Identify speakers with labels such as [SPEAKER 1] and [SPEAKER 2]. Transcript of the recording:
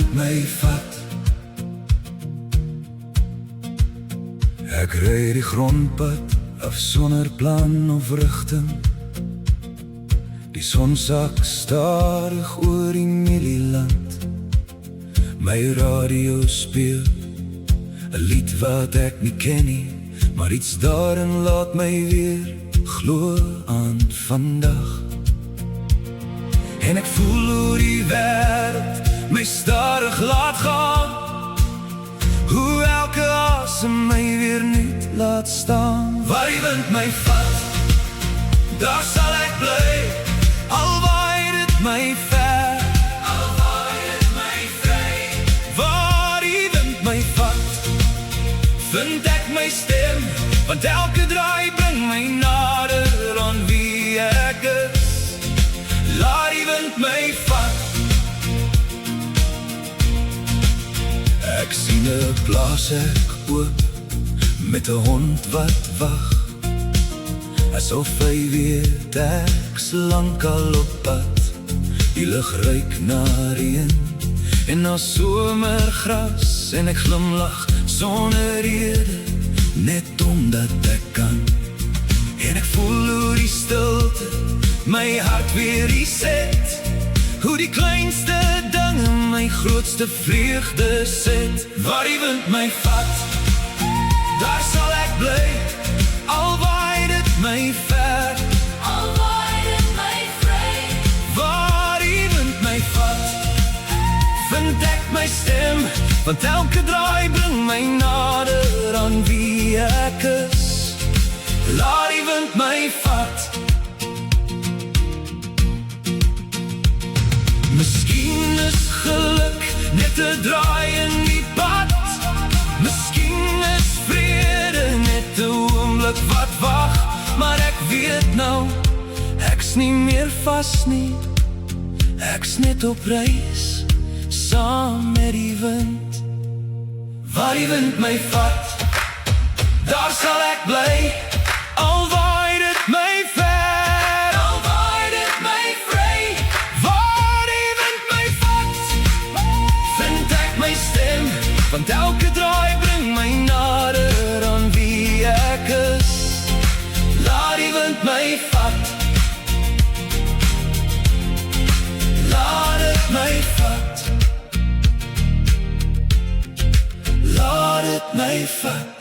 [SPEAKER 1] wind my vat. Ek ry die grondpad af sonder plan of rigting. Die son sak stadig oor die mielieland. My radio speel 'n lied wat ek nie ken nie, maar iets daarin laat my weer glo aan vandag. En ek voel hoe die wêreld my stadig laat gaan, hoe elke asem my weer nuut laat staan. Waar die wind my vat, daar sal ek bly, al waai dit my ver, al waai dit my vry. Waar die wind my vat, vind ek my stem, want elke draai bring my nader aan wie ek is. Laat die wind my vat. Ek sien 'n plaashek oop met 'n hond wat wag, asof hy weet ek's lankal op pad. Die lug ruik na reën en na somergras, en ek glimlag sonder rede, net omdat ek kan. En ek voel hoe die stilte my hart weer reset, hoe die kleinste dinge my grootste vreugde set. Waar die wind my vat, daar sal ek bly, al waai dit my ver, al waai dit my vry. Waar die wind my vat, vind ek my stem, want elke draai bring my nader aan wie ek is. Laat die wind my vat. Miskien is geluk net 'n draai in die pad, miskien is vrede net 'n oomblik wat wag. Maar ek weet nou, ek's nie meer vas nie, ek's net op reis, saam met die wind. Waar die wind my vat, daar sal ek bly, al waai dit my ver, al waai dit my vry. Waar die wind my vat, vind ek my stem, want elke draai bring my nader aan wie ek is. Laat die wind my vat, laat dit my vat, laat dit my vat.